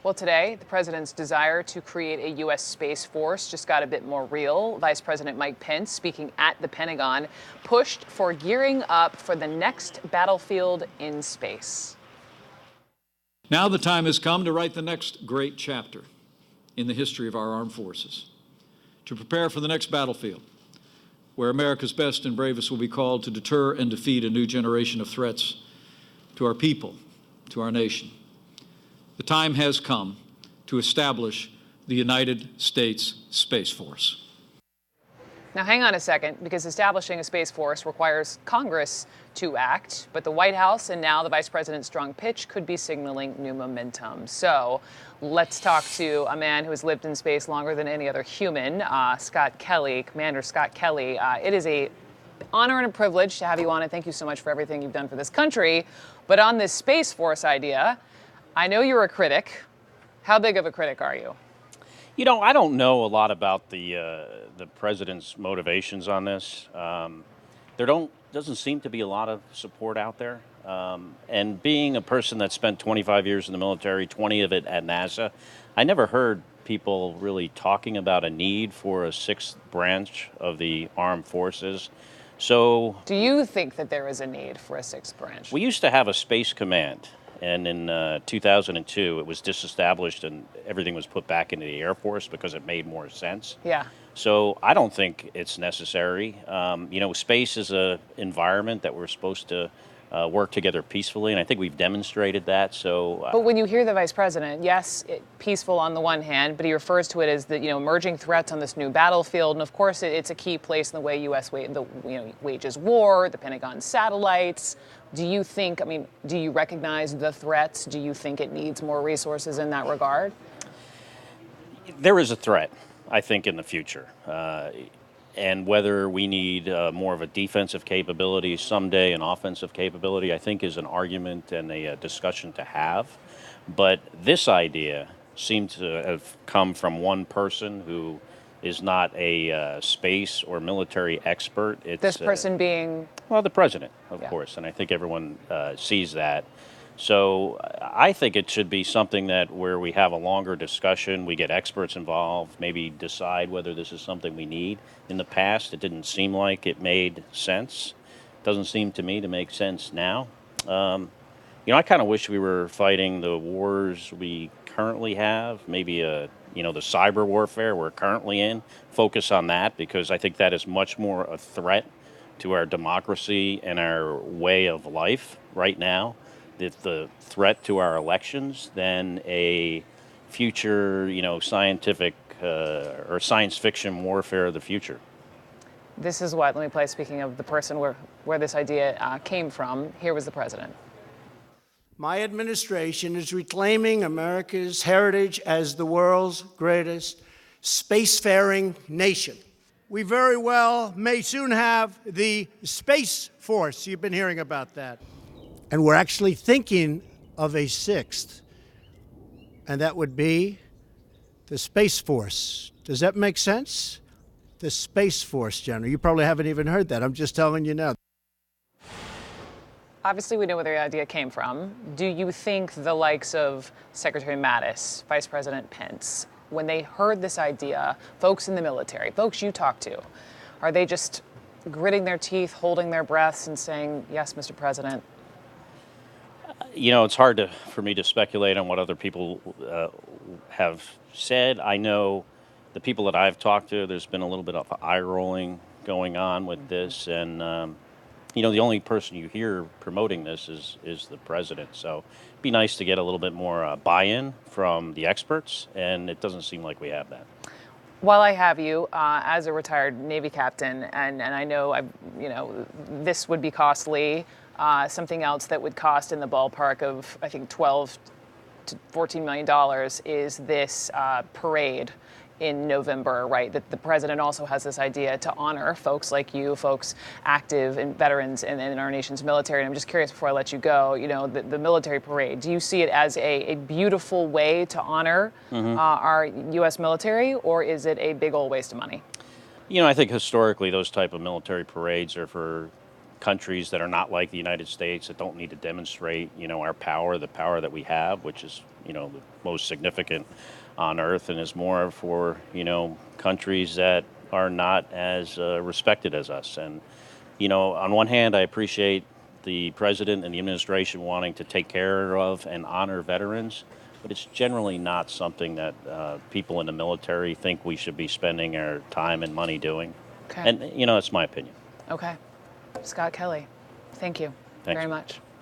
Well, today, the president's desire to create a U.S. Space Force just got a bit more real. Vice President Mike Pence, speaking at the Pentagon, pushed for gearing up for the next battlefield in space. Now the time has come to write the next great chapter in the history of our armed forces, to prepare for the next battlefield, where America's best and bravest will be called to deter and defeat a new generation of threats to our people, to our nation. The time has come to establish the United States Space Force. Now, hang on a second, because establishing a Space Force requires Congress to act, but the White House and now the Vice President's strong pitch could be signaling new momentum. So let's talk to a man who has lived in space longer than any other human, Scott Kelly, Commander Scott Kelly. It is an honor and a privilege to have you on, and thank you so much for everything you've done for this country. But on this Space Force idea, I know you're a critic. How big of a critic are you? You know, I don't know a lot about the president's motivations on this. Doesn't seem to be a lot of support out there. And being a person that spent 25 years in the military, 20 of it at NASA, I never heard people really talking about a need for a sixth branch of the armed forces. So, do you think that there is a need for a sixth branch? We used to have a space command. And in 2002, it was disestablished and everything was put back into the Air Force because it made more sense. Yeah. So I don't think it's necessary. Space is an environment that we're supposed to work together peacefully, and I think we've demonstrated that. So, but when you hear the vice president, yes, peaceful on the one hand, but he refers to it as the emerging threats on this new battlefield, and of course it's a key place in the way U.S. Wages war, the Pentagon satellites. Do you think? Do you recognize the threats? Do you think it needs more resources in that regard? There is a threat, I think, in the future. And whether we need more of a defensive capability someday, an offensive capability, I think is an argument and a discussion to have. But this idea seemed to have come from one person who is not a space or military expert. This person being? Well, the president, of course, and I think everyone sees that. So I think it should be something that where we have a longer discussion, we get experts involved, maybe decide whether this is something we need. In the past, it didn't seem like it made sense. Doesn't seem to me to make sense now. I kind of wish we were fighting the wars we currently have, maybe the cyber warfare we're currently in, focus on that, because I think that is much more a threat to our democracy and our way of life right now. The threat to our elections than a future, scientific or science fiction warfare of the future. This is what, let me play, speaking of the person where this idea came from, here was the president. My administration is reclaiming America's heritage as the world's greatest spacefaring nation. We very well may soon have the Space Force. You've been hearing about that. And we're actually thinking of a sixth, and that would be the Space Force. Does that make sense? The Space Force, General. You probably haven't even heard that. I'm just telling you now. Obviously, we know where the idea came from. Do you think the likes of Secretary Mattis, Vice President Pence, when they heard this idea, folks in the military, folks you talk to, are they just gritting their teeth, holding their breaths, and saying, yes, Mr. President? It's hard for me to speculate on what other people have said. I know the people that I've talked to, there's been a little bit of eye rolling going on with this. And, the only person you hear promoting this is the president. So it'd be nice to get a little bit more buy-in from the experts. And it doesn't seem like we have that. While I have you, as a retired Navy captain, and I know, this would be costly, something else that would cost in the ballpark of, I think, $12 to $14 million is this parade in November, right? That the president also has this idea to honor folks like you, folks active and veterans in our nation's military. And I'm just curious, before I let you go, the military parade, do you see it as a beautiful way to honor our U.S. military, or is it a big old waste of money? I think historically those type of military parades are for countries that are not like the United States, that don't need to demonstrate, our power, the power that we have, which is, the most significant on earth, and is more for, countries that are not as respected as us. And, on one hand, I appreciate the president and the administration wanting to take care of and honor veterans, but it's generally not something that people in the military think we should be spending our time and money doing. Okay. And, that's my opinion. Okay. Scott Kelly, thank you Thanks. very much.